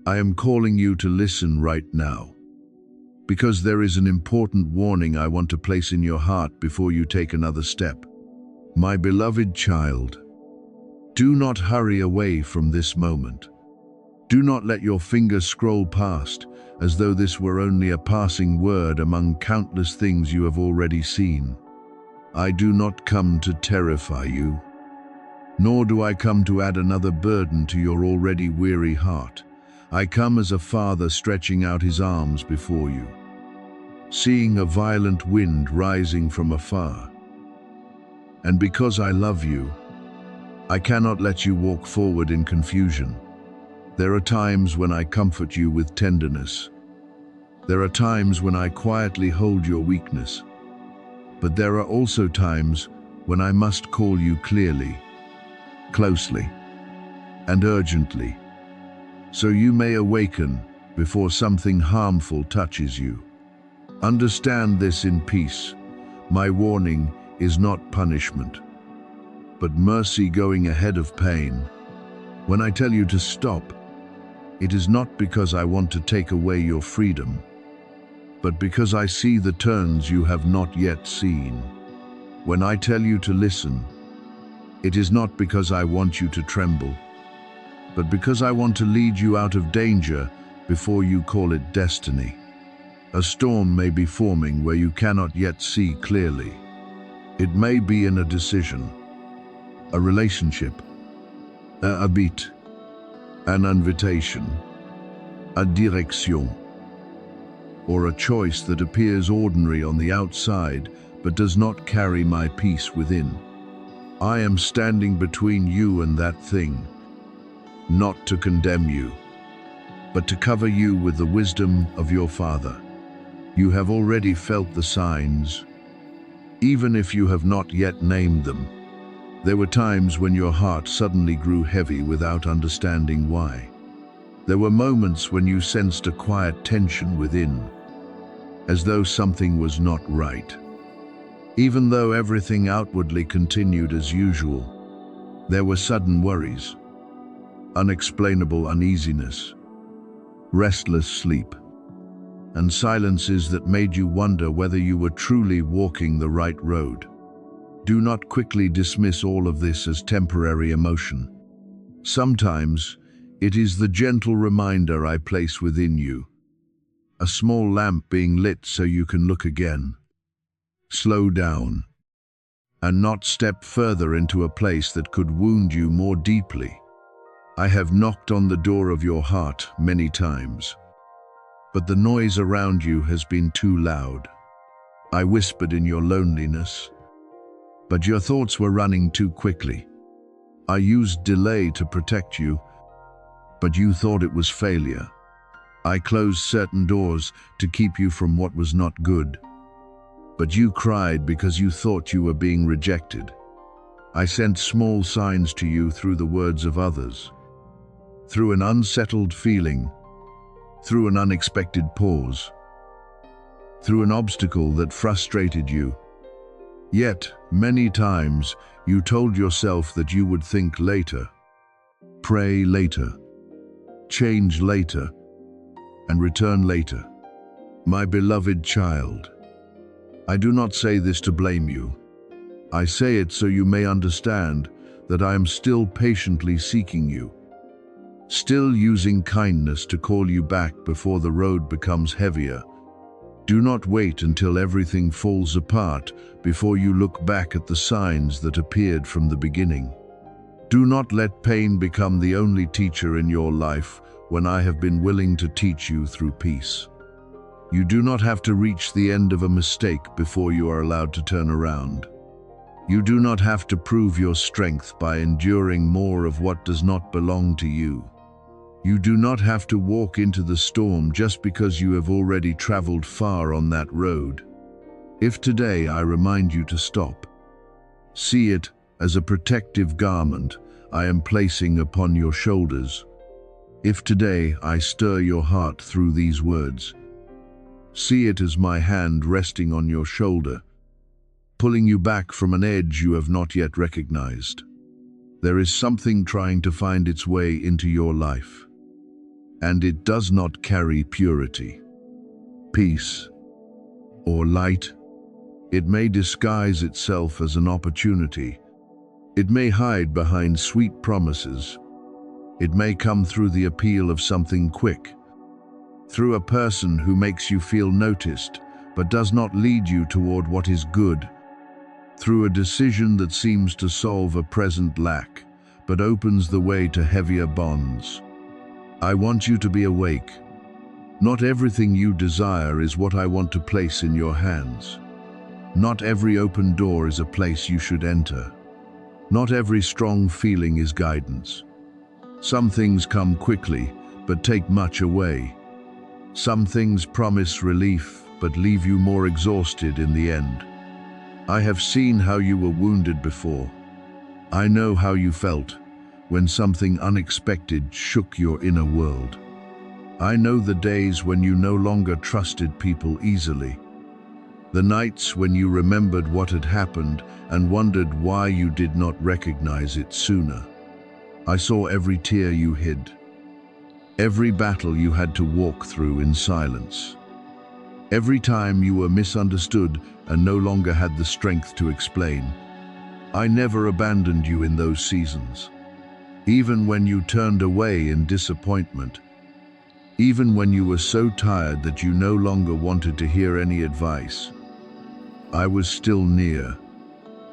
I am calling you to listen right now, because there is an important warning I want to place in your heart before you take another step. My beloved child, do not hurry away from this moment. Do not let your fingers scroll past as though this were only a passing word among countless things you have already seen. I do not come to terrify you, nor do I come to add another burden to your already weary heart. I come as a father stretching out his arms before you, seeing a violent wind rising from afar. And because I love you, I cannot let you walk forward in confusion. There are times when I comfort you with tenderness. There are times when I quietly hold your weakness. But there are also times when I must call you clearly, closely, and urgently, so you may awaken before something harmful touches you. Understand this in peace. My warning is not punishment, but mercy going ahead of pain. When I tell you to stop, it is not because I want to take away your freedom, but because I see the turns you have not yet seen. When I tell you to listen, it is not because I want you to tremble, but because I want to lead you out of danger before you call it destiny. A storm may be forming where you cannot yet see clearly. It may be in a decision, a relationship, a habit, an invitation, a direction, or a choice that appears ordinary on the outside but does not carry my peace within. I am standing between you and that thing, not to condemn you, but to cover you with the wisdom of your Father. You have already felt the signs, even if you have not yet named them. There were times when your heart suddenly grew heavy without understanding why. There were moments when you sensed a quiet tension within, as though something was not right. Even though everything outwardly continued as usual, there were sudden worries, unexplainable uneasiness, restless sleep, and silences that made you wonder whether you were truly walking the right road. Do not quickly dismiss all of this as temporary emotion. Sometimes it is the gentle reminder I place within you, a small lamp being lit so you can look again, slow down, and not step further into a place that could wound you more deeply. I have knocked on the door of your heart many times, but the noise around you has been too loud. I whispered in your loneliness, but your thoughts were running too quickly. I used delay to protect you, but you thought it was failure. I closed certain doors to keep you from what was not good, but you cried because you thought you were being rejected. I sent small signs to you through the words of others, through an unsettled feeling, through an unexpected pause, through an obstacle that frustrated you. Yet, many times, you told yourself that you would think later, pray later, change later, and return later. My beloved child, I do not say this to blame you. I say it so you may understand that I am still patiently seeking you, still using kindness to call you back before the road becomes heavier. Do not wait until everything falls apart before you look back at the signs that appeared from the beginning. Do not let pain become the only teacher in your life when I have been willing to teach you through peace. You do not have to reach the end of a mistake before you are allowed to turn around. You do not have to prove your strength by enduring more of what does not belong to you. You do not have to walk into the storm just because you have already traveled far on that road. If today I remind you to stop, see it as a protective garment I am placing upon your shoulders. If today I stir your heart through these words, see it as my hand resting on your shoulder, pulling you back from an edge you have not yet recognized. There is something trying to find its way into your life. and it does not carry purity, peace, or light. It may disguise itself as an opportunity. It may hide behind sweet promises. It may come through the appeal of something quick, through a person who makes you feel noticed but does not lead you toward what is good, through a decision that seems to solve a present lack but opens the way to heavier bonds. I want you to be awake. Not everything you desire is what I want to place in your hands. Not every open door is a place you should enter. Not every strong feeling is guidance. Some things come quickly but take much away. Some things promise relief but leave you more exhausted in the end. I have seen how you were wounded before. I know how you felt when something unexpected shook your inner world. I know the days when you no longer trusted people easily. The nights when you remembered what had happened and wondered why you did not recognize it sooner. I saw every tear you hid, every battle you had to walk through in silence, every time you were misunderstood and no longer had the strength to explain. I never abandoned you in those seasons, even when you turned away in disappointment, even when you were so tired that you no longer wanted to hear any advice. I was still near,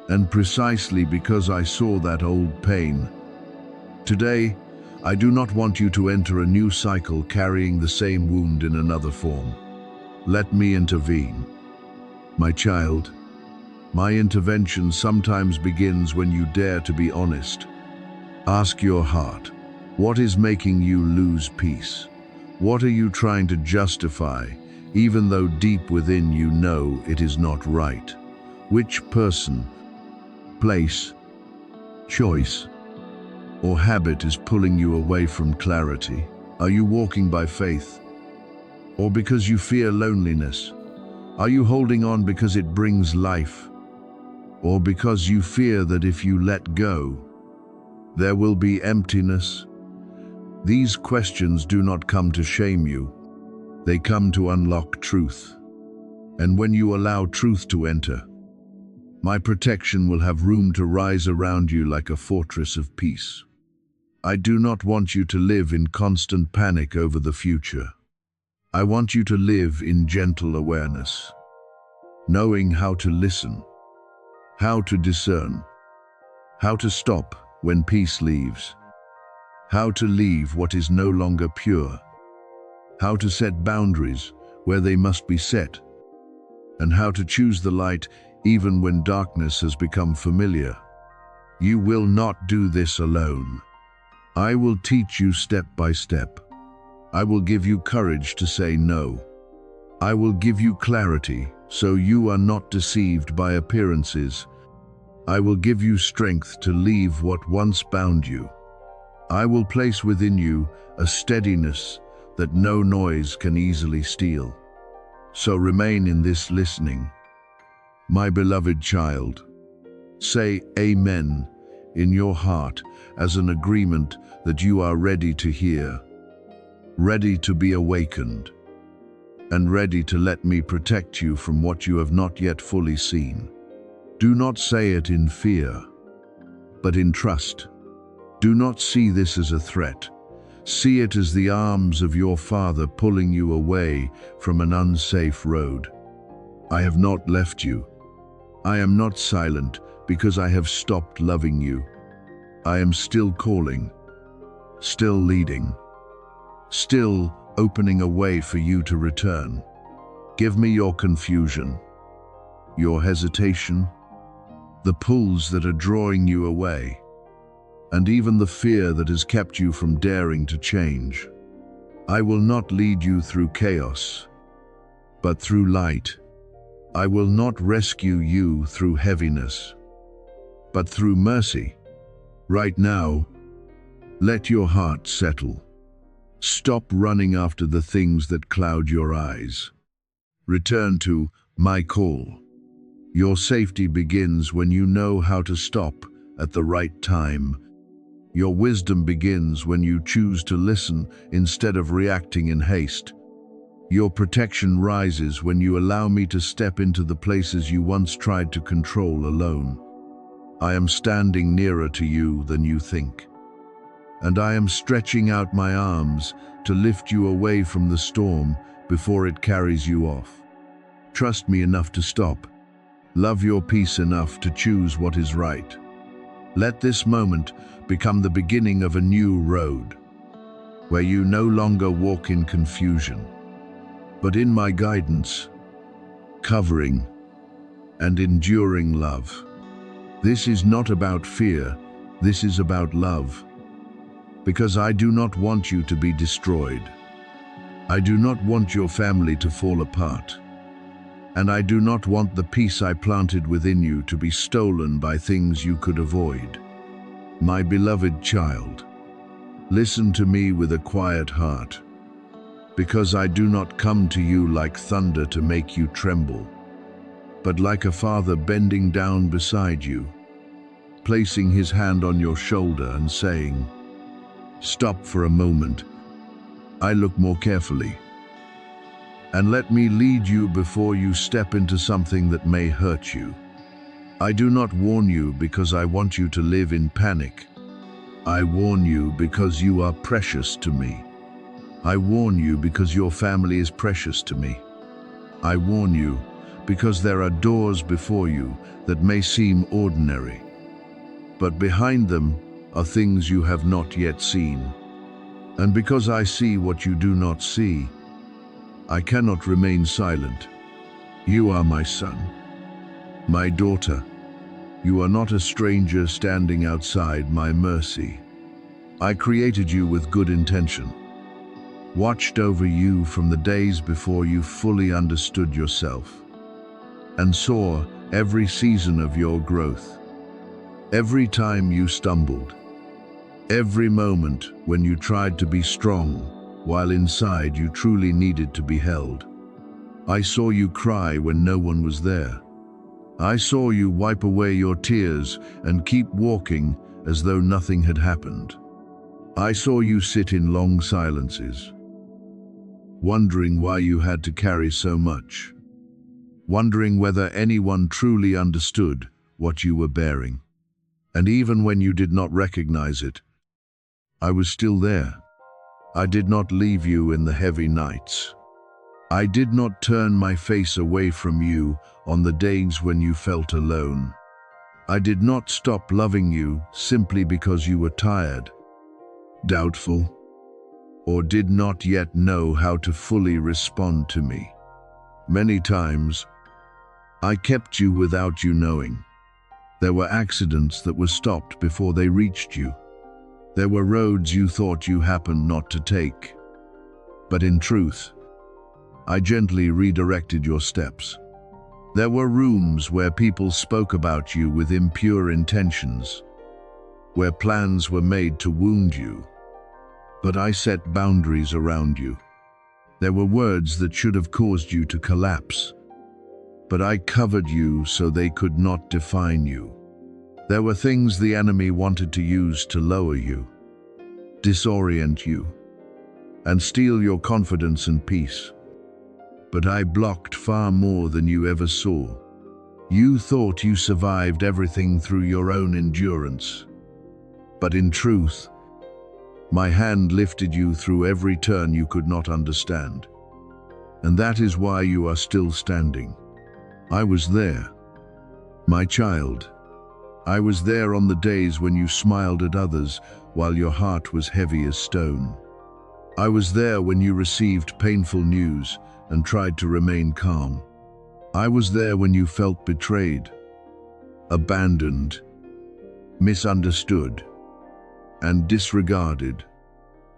and precisely because I saw that old pain. Today, I do not want you to enter a new cycle carrying the same wound in another form. Let me intervene. My child, my intervention sometimes begins when you dare to be honest. Ask your heart, what is making you lose peace? What are you trying to justify, even though deep within you know it is not right? Which person, place, choice, or habit is pulling you away from clarity? Are you walking by faith, or because you fear loneliness? Are you holding on because it brings life, or because you fear that if you let go, there will be emptiness? These questions do not come to shame you. They come to unlock truth. And when you allow truth to enter, my protection will have room to rise around you like a fortress of peace. I do not want you to live in constant panic over the future. I want you to live in gentle awareness, knowing how to listen, how to discern, how to stop when peace leaves, how to leave what is no longer pure, how to set boundaries where they must be set, and how to choose the light even when darkness has become familiar. You will not do this alone. I will teach you step by step. I will give you courage to say no. I will give you clarity so you are not deceived by appearances. I will give you strength to leave what once bound you. I will place within you a steadiness that no noise can easily steal. So remain in this listening. My beloved child, say Amen in your heart as an agreement that you are ready to hear, ready to be awakened, and ready to let me protect you from what you have not yet fully seen. Do not say it in fear, but in trust. Do not see this as a threat. See it as the arms of your Father pulling you away from an unsafe road. I have not left you. I am not silent because I have stopped loving you. I am still calling, still leading, still opening a way for you to return. Give me your confusion, your hesitation, the pulls that are drawing you away, and even the fear that has kept you from daring to change. I will not lead you through chaos, but through light. I will not rescue you through heaviness, but through mercy. Right now, let your heart settle. Stop running after the things that cloud your eyes. Return to my call. Your safety begins when you know how to stop at the right time. Your wisdom begins when you choose to listen instead of reacting in haste. Your protection rises when you allow me to step into the places you once tried to control alone. I am standing nearer to you than you think. And I am stretching out my arms to lift you away from the storm before it carries you off. Trust me enough to stop. Love your peace enough to choose what is right. Let this moment become the beginning of a new road, where you no longer walk in confusion, but in my guidance, covering, and enduring love. This is not about fear, this is about love. Because I do not want you to be destroyed. I do not want your family to fall apart. And I do not want the peace I planted within you to be stolen by things you could avoid. My beloved child, listen to me with a quiet heart, because I do not come to you like thunder to make you tremble, but like a father bending down beside you, placing his hand on your shoulder and saying, "Stop for a moment. I look more carefully. And let me lead you before you step into something that may hurt you. I do not warn you because I want you to live in panic. I warn you because you are precious to me. I warn you because your family is precious to me. I warn you because there are doors before you that may seem ordinary, but behind them are things you have not yet seen. And because I see what you do not see, I cannot remain silent. You are my son, my daughter. You are not a stranger standing outside my mercy. I created you with good intention, watched over you from the days before you fully understood yourself, and saw every season of your growth. Every time you stumbled, every moment when you tried to be strong, while inside you truly needed to be held. I saw you cry when no one was there. I saw you wipe away your tears and keep walking as though nothing had happened. I saw you sit in long silences, wondering why you had to carry so much, wondering whether anyone truly understood what you were bearing. And even when you did not recognize it, I was still there. I did not leave you in the heavy nights. I did not turn my face away from you on the days when you felt alone. I did not stop loving you simply because you were tired, doubtful, or did not yet know how to fully respond to me. Many times, I kept you without you knowing. There were accidents that were stopped before they reached you. There were roads you thought you happened not to take. But in truth, I gently redirected your steps. There were rooms where people spoke about you with impure intentions, where plans were made to wound you. But I set boundaries around you. There were words that should have caused you to collapse, but I covered you so they could not define you. There were things the enemy wanted to use to lower you, disorient you, and steal your confidence and peace. But I blocked far more than you ever saw. You thought you survived everything through your own endurance. But in truth, my hand lifted you through every turn you could not understand. And that is why you are still standing. I was there, my child. I was there on the days when you smiled at others while your heart was heavy as stone. I was there when you received painful news and tried to remain calm. I was there when you felt betrayed, abandoned, misunderstood, and disregarded.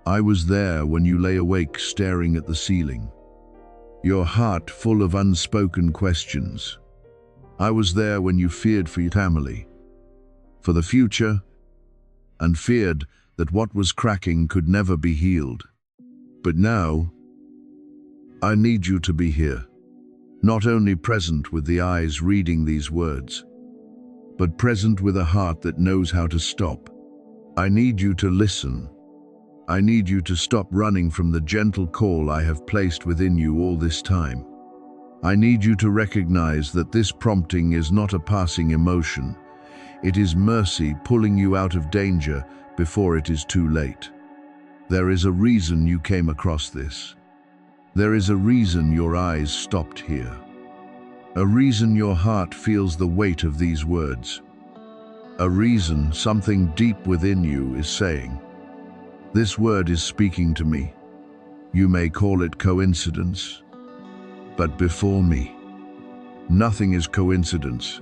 I was there when you lay awake staring at the ceiling, your heart full of unspoken questions. I was there when you feared for your family, for the future, and feared that what was cracking could never be healed. But now, I need you to be here, not only present with the eyes reading these words, but present with a heart that knows how to stop. I need you to listen. I need you to stop running from the gentle call I have placed within you all this time. I need you to recognize that this prompting is not a passing emotion. It is mercy pulling you out of danger before it is too late. There is a reason you came across this. There is a reason your eyes stopped here. A reason your heart feels the weight of these words. A reason something deep within you is saying, "This word is speaking to me." You may call it coincidence, but before me, nothing is coincidence.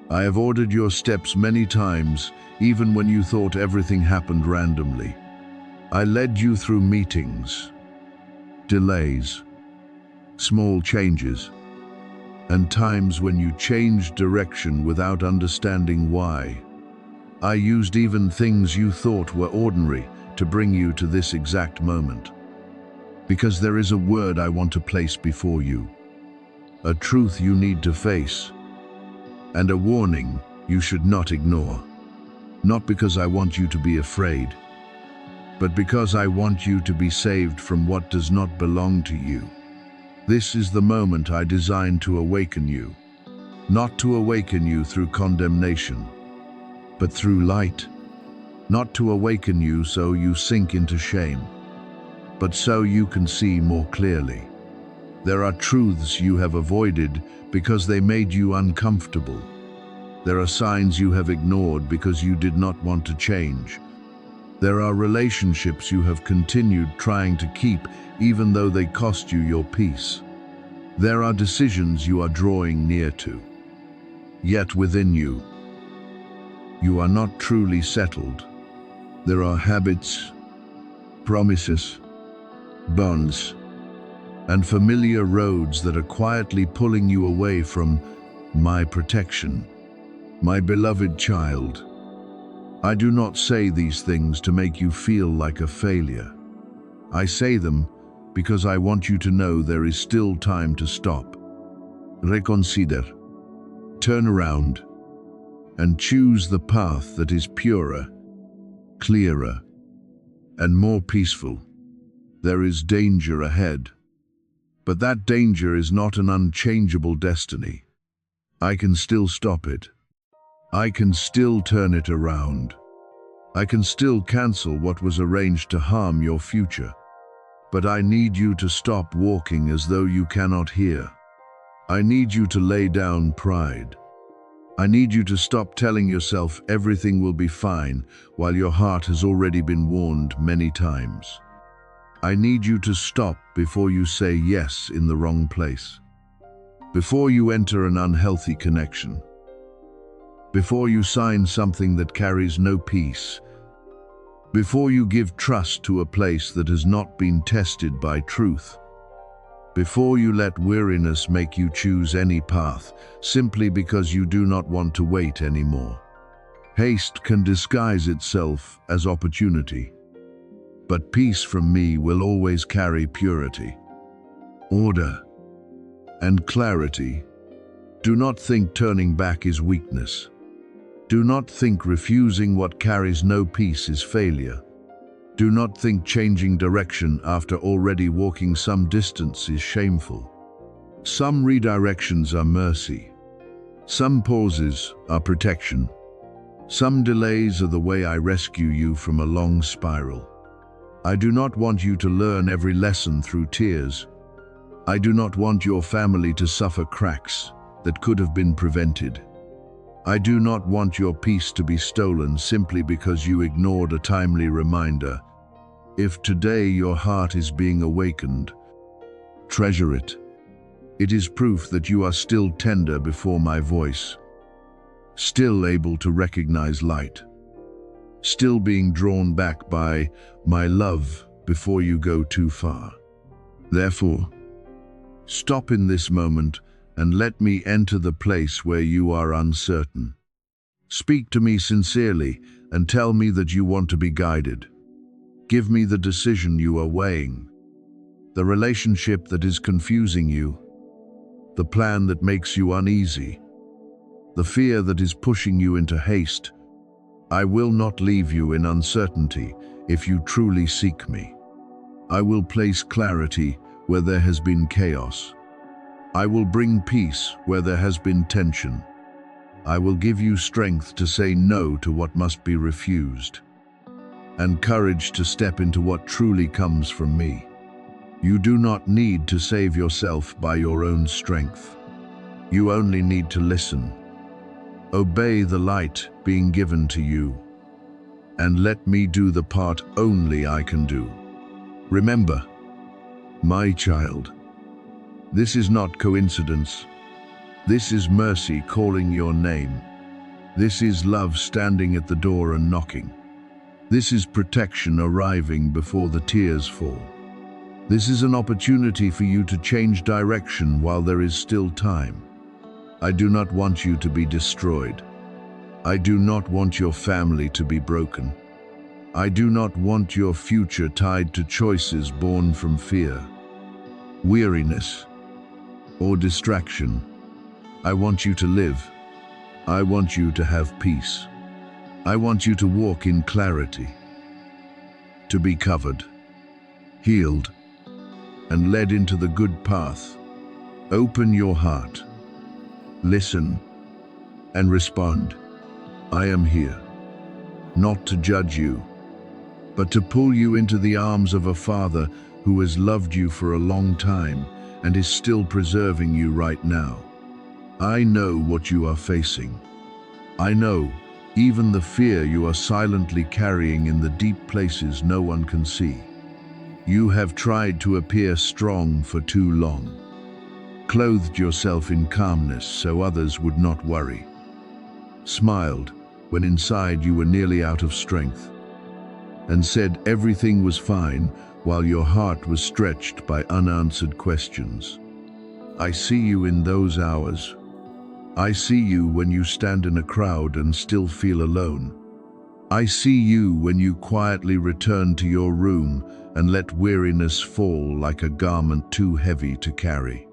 I have ordered your steps many times, even when you thought everything happened randomly. I led you through meetings, delays, small changes, and times when you changed direction without understanding why. I used even things you thought were ordinary to bring you to this exact moment. Because there is a word I want to place before you, a truth you need to face, and a warning you should not ignore. Not because I want you to be afraid, but because I want you to be saved from what does not belong to you. This is the moment I designed to awaken you, not to awaken you through condemnation, but through light, not to awaken you so you sink into shame, but so you can see more clearly. There are truths you have avoided because they made you uncomfortable. There are signs you have ignored because you did not want to change. There are relationships you have continued trying to keep even though they cost you your peace. There are decisions you are drawing near to. Yet within you, you are not truly settled. There are habits, promises, bonds, and familiar roads that are quietly pulling you away from my protection. My beloved child, I do not say these things to make you feel like a failure. I say them because I want you to know there is still time to stop, reconsider, turn around, and choose the path that is purer, clearer, and more peaceful. There is danger ahead, but that danger is not an unchangeable destiny. I can still stop it. I can still turn it around. I can still cancel what was arranged to harm your future. But I need you to stop walking as though you cannot hear. I need you to lay down pride. I need you to stop telling yourself everything will be fine while your heart has already been warned many times. I need you to stop before you say yes in the wrong place. Before you enter an unhealthy connection. Before you sign something that carries no peace. Before you give trust to a place that has not been tested by truth. Before you let weariness make you choose any path simply because you do not want to wait anymore. Haste can disguise itself as opportunity. But peace from me will always carry purity, order, and clarity. Do not think turning back is weakness. Do not think refusing what carries no peace is failure. Do not think changing direction after already walking some distance is shameful. Some redirections are mercy. Some pauses are protection. Some delays are the way I rescue you from a long spiral. I do not want you to learn every lesson through tears. I do not want your family to suffer cracks that could have been prevented. I do not want your peace to be stolen simply because you ignored a timely reminder. If today your heart is being awakened, treasure it. It is proof that you are still tender before my voice, still able to recognize light, still being drawn back by my love before you go too far. Therefore, stop in this moment and let me enter the place where you are uncertain. Speak to me sincerely and tell me that you want to be guided. Give me the decision you are weighing, the relationship that is confusing you, the plan that makes you uneasy, the fear that is pushing you into haste, I will not leave you in uncertainty if you truly seek me. I will place clarity where there has been chaos. I will bring peace where there has been tension. I will give you strength to say no to what must be refused, and courage to step into what truly comes from me. You do not need to save yourself by your own strength. You only need to listen. Obey the light being given to you, and let me do the part only I can do. Remember, my child, this is not coincidence. This is mercy calling your name. This is love standing at the door and knocking. This is protection arriving before the tears fall. This is an opportunity for you to change direction while there is still time. I do not want you to be destroyed. I do not want your family to be broken. I do not want your future tied to choices born from fear, weariness, or distraction. I want you to live. I want you to have peace. I want you to walk in clarity, to be covered, healed, and led into the good path. Open your heart, listen, and respond. I am here, not to judge you, but to pull you into the arms of a Father who has loved you for a long time and is still preserving you right now. I know what you are facing. I know even the fear you are silently carrying in the deep places no one can see. You have tried to appear strong for too long, clothed yourself in calmness so others would not worry, smiled when inside you were nearly out of strength, and said everything was fine while your heart was stretched by unanswered questions. I see you in those hours. I see you when you stand in a crowd and still feel alone. I see you when you quietly return to your room and let weariness fall like a garment too heavy to carry.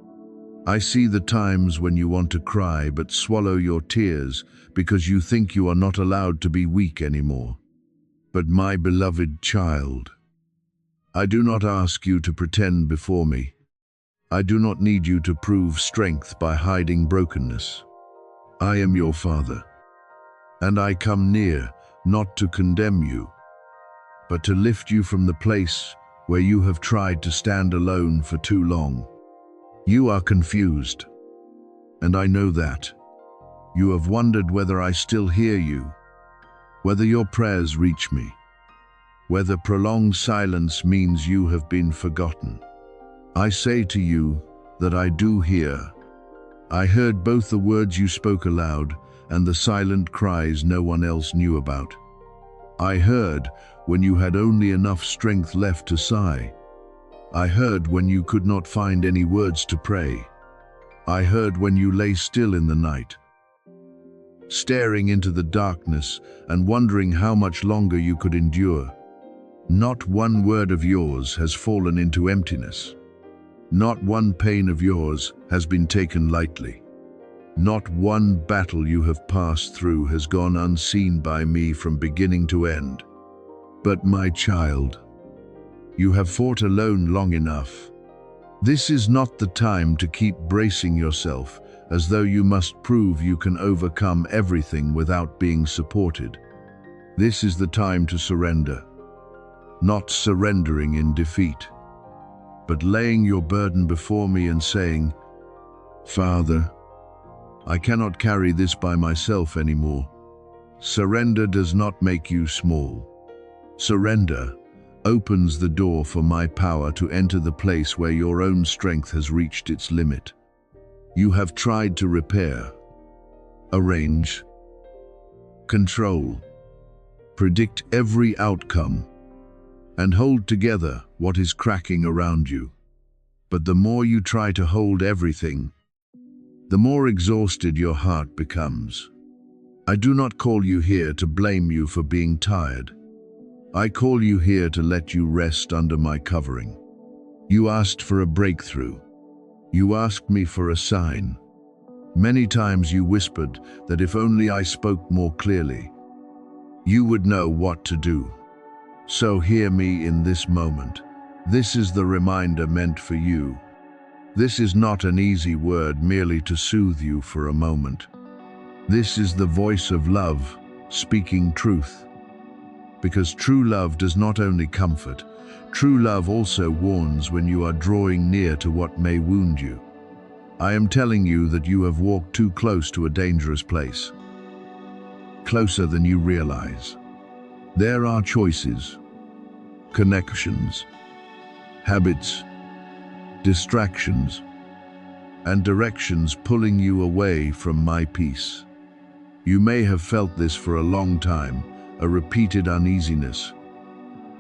I see the times when you want to cry but swallow your tears because you think you are not allowed to be weak anymore. But my beloved child, I do not ask you to pretend before me. I do not need you to prove strength by hiding brokenness. I am your Father, and I come near not to condemn you, but to lift you from the place where you have tried to stand alone for too long. You are confused, and I know that. You have wondered whether I still hear you, whether your prayers reach me, whether prolonged silence means you have been forgotten. I say to you that I do hear. I heard both the words you spoke aloud and the silent cries no one else knew about. I heard when you had only enough strength left to sigh. I heard when you could not find any words to pray. I heard when you lay still in the night, staring into the darkness and wondering how much longer you could endure. Not one word of yours has fallen into emptiness. Not one pain of yours has been taken lightly. Not one battle you have passed through has gone unseen by me from beginning to end. But my child, you have fought alone long enough. This is not the time to keep bracing yourself as though you must prove you can overcome everything without being supported. This is the time to surrender, not surrendering in defeat, but laying your burden before me and saying, Father, I cannot carry this by myself anymore. Surrender does not make you small. Surrender opens the door for my power to enter the place where your own strength has reached its limit. You have tried to repair, arrange, control, predict every outcome, and hold together what is cracking around you. But the more you try to hold everything, the more exhausted your heart becomes. I do not call you here to blame you for being tired. I call you here to let you rest under my covering. You asked for a breakthrough. You asked me for a sign. Many times you whispered that if only I spoke more clearly. you would know what to do. So hear me in this moment. This is the reminder meant for you. This is not an easy word merely to soothe you for a moment. This is the voice of love, speaking truth. Because true love does not only comfort, true love also warns when you are drawing near to what may wound you. I am telling you that you have walked too close to a dangerous place. Closer than you realize. There are choices, connections, habits, distractions, and directions pulling you away from my peace. You may have felt this for a long time, a repeated uneasiness,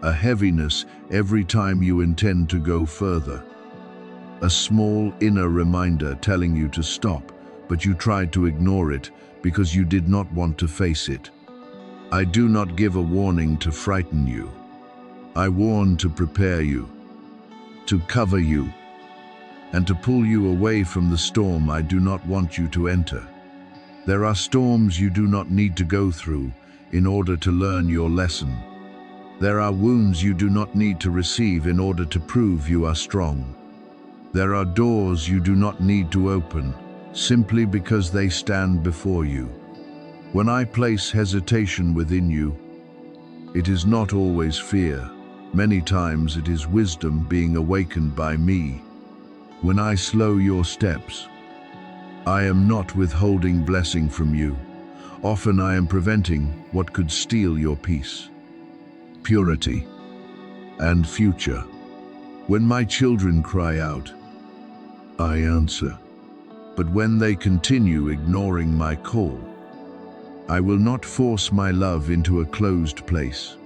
a heaviness every time you intend to go further. A small inner reminder telling you to stop, but you tried to ignore it because you did not want to face it. I do not give a warning to frighten you. I warn to prepare you, to cover you, and to pull you away from the storm I do not want you to enter. There are storms you do not need to go through in order to learn your lesson. There are wounds you do not need to receive in order to prove you are strong. There are doors you do not need to open simply because they stand before you. When I place hesitation within you, it is not always fear. Many times it is wisdom being awakened by me. When I slow your steps, I am not withholding blessing from you. Often I am preventing what could steal your peace, purity, and future. When my children cry out, I answer. But when they continue ignoring my call, I will not force my love into a closed place.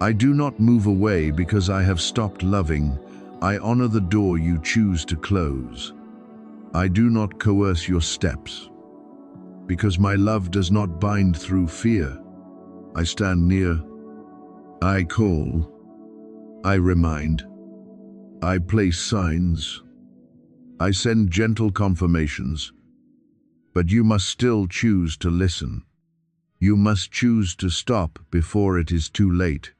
I do not move away because I have stopped loving. I honor the door you choose to close. I do not coerce your steps, because my love does not bind through fear. I stand near. I call. I remind. I place signs. I send gentle confirmations. But you must still choose to listen. You must choose to stop before it is too late.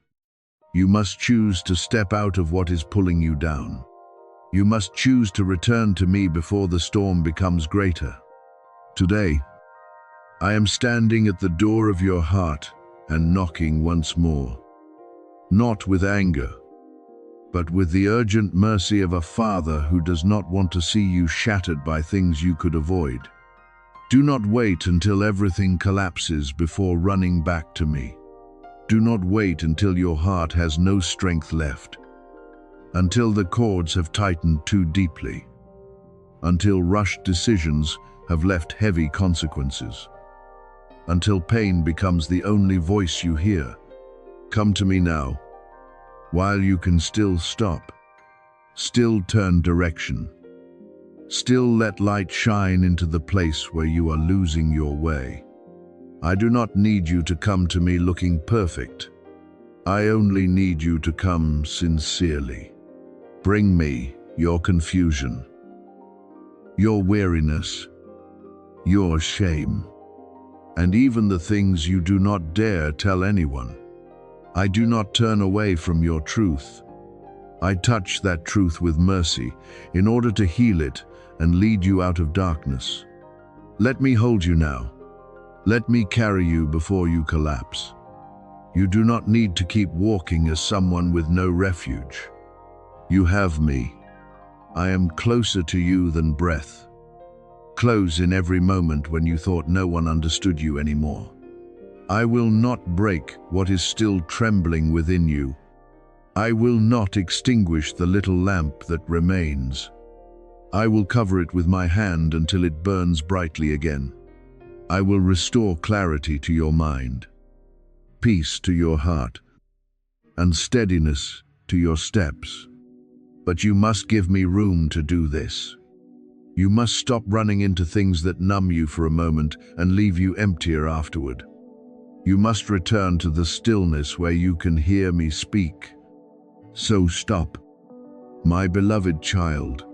You must choose to step out of what is pulling you down. You must choose to return to me before the storm becomes greater. Today, I am standing at the door of your heart and knocking once more. Not with anger, but with the urgent mercy of a father who does not want to see you shattered by things you could avoid. Do not wait until everything collapses before running back to me. Do not wait until your heart has no strength left, until the cords have tightened too deeply, until rushed decisions have left heavy consequences, until pain becomes the only voice you hear. Come to me now, while you can still stop, still turn direction, still let light shine into the place where you are losing your way. I do not need you to come to me looking perfect. I only need you to come sincerely. Bring me your confusion, your weariness, your shame, and even the things you do not dare tell anyone. I do not turn away from your truth. I touch that truth with mercy in order to heal it and lead you out of darkness. Let me hold you now. Let me carry you before you collapse. You do not need to keep walking as someone with no refuge. You have me. I am closer to you than breath. Close in every moment when you thought no one understood you anymore. I will not break what is still trembling within you. I will not extinguish the little lamp that remains. I will cover it with my hand until it burns brightly again. I will restore clarity to your mind, peace to your heart, and steadiness to your steps. But you must give me room to do this. You must stop running into things that numb you for a moment and leave you emptier afterward. You must return to the stillness where you can hear me speak. So stop, my beloved child.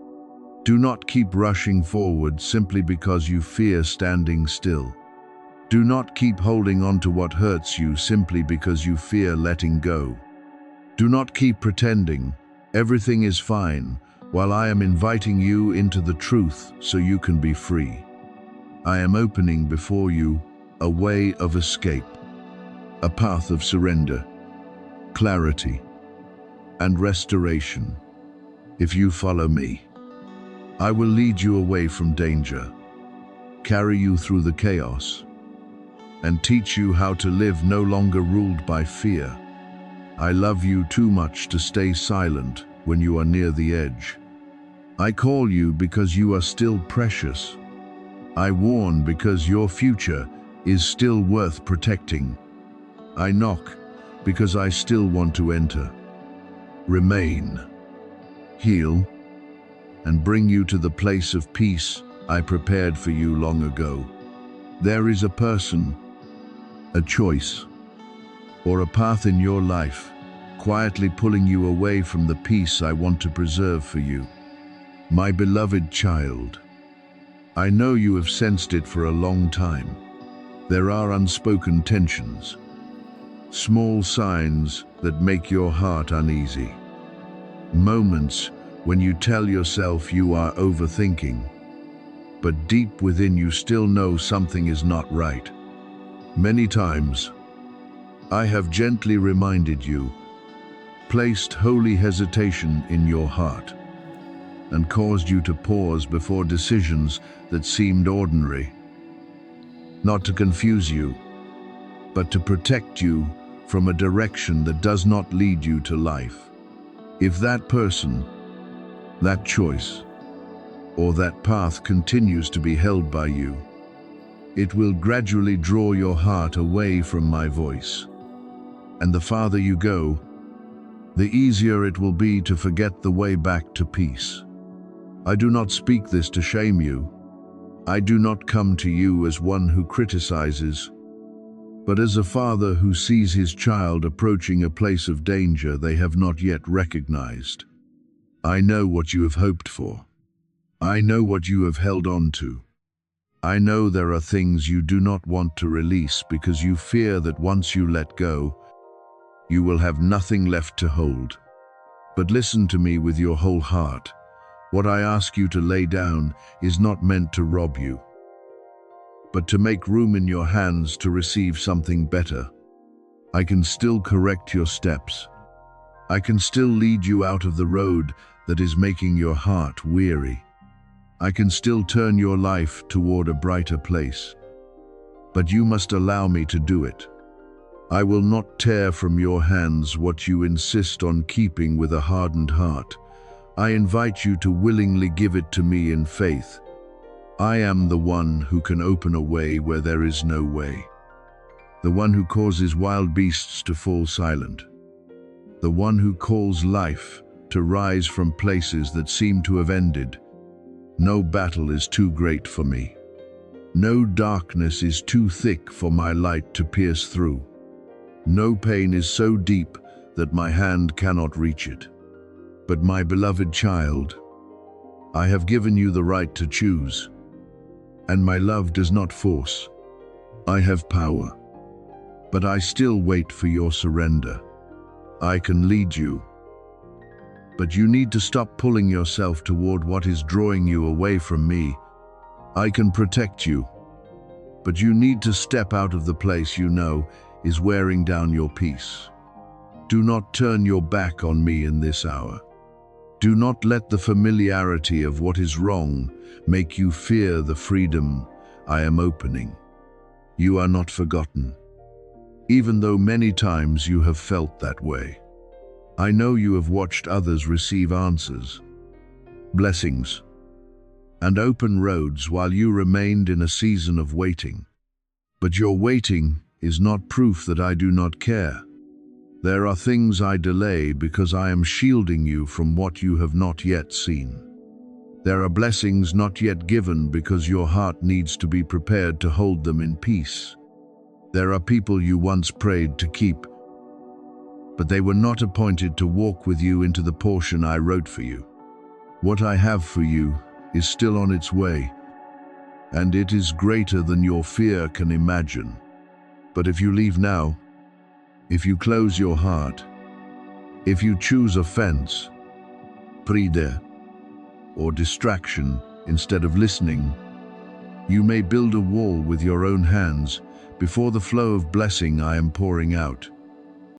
Do not keep rushing forward simply because you fear standing still. Do not keep holding on to what hurts you simply because you fear letting go. Do not keep pretending everything is fine while I am inviting you into the truth so you can be free. I am opening before you a way of escape, a path of surrender, clarity, and restoration. If you follow me, I will lead you away from danger, carry you through the chaos, and teach you how to live no longer ruled by fear. I love you too much to stay silent when you are near the edge. I call you because you are still precious. I warn because your future is still worth protecting. I knock because I still want to enter. Remain, heal, and bring you to the place of peace I prepared for you long ago. There is a person, a choice, or a path in your life quietly pulling you away from the peace I want to preserve for you. My beloved child, I know you have sensed it for a long time. There are unspoken tensions, small signs that make your heart uneasy. Moments when you tell yourself you are overthinking, but deep within you still know something is not right. Many times, I have gently reminded you, placed holy hesitation in your heart, and caused you to pause before decisions that seemed ordinary. Not to confuse you, but to protect you from a direction that does not lead you to life. If that person, that choice, or that path continues to be held by you, it will gradually draw your heart away from my voice. And the farther you go, the easier it will be to forget the way back to peace. I do not speak this to shame you. I do not come to you as one who criticizes, but as a father who sees his child approaching a place of danger they have not yet recognized. I know what you have hoped for. I know what you have held on to. I know there are things you do not want to release because you fear that once you let go, you will have nothing left to hold. But listen to me with your whole heart. What I ask you to lay down is not meant to rob you, but to make room in your hands to receive something better. I can still correct your steps. I can still lead you out of the road that is making your heart weary. I can still turn your life toward a brighter place. But you must allow me to do it. I will not tear from your hands what you insist on keeping with a hardened heart. I invite you to willingly give it to me in faith. I am the one who can open a way where there is no way. The one who causes wild beasts to fall silent. The one who calls life to rise from places that seem to have ended. No battle is too great for me. No darkness is too thick for my light to pierce through. No pain is so deep that my hand cannot reach it. But my beloved child, I have given you the right to choose, and my love does not force. I have power, but I still wait for your surrender. I can lead you, but you need to stop pulling yourself toward what is drawing you away from me. I can protect you, but you need to step out of the place you know is wearing down your peace. Do not turn your back on me in this hour. Do not let the familiarity of what is wrong make you fear the freedom I am opening. You are not forgotten, even though many times you have felt that way. I know you have watched others receive answers, blessings, and open roads while you remained in a season of waiting. But your waiting is not proof that I do not care. There are things I delay because I am shielding you from what you have not yet seen. There are blessings not yet given because your heart needs to be prepared to hold them in peace. There are people you once prayed to keep, but they were not appointed to walk with you into the portion I wrote for you. What I have for you is still on its way. and it is greater than your fear can imagine. But if you leave now, if you close your heart, if you choose offense, pride, or distraction instead of listening, you may build a wall with your own hands before the flow of blessing I am pouring out.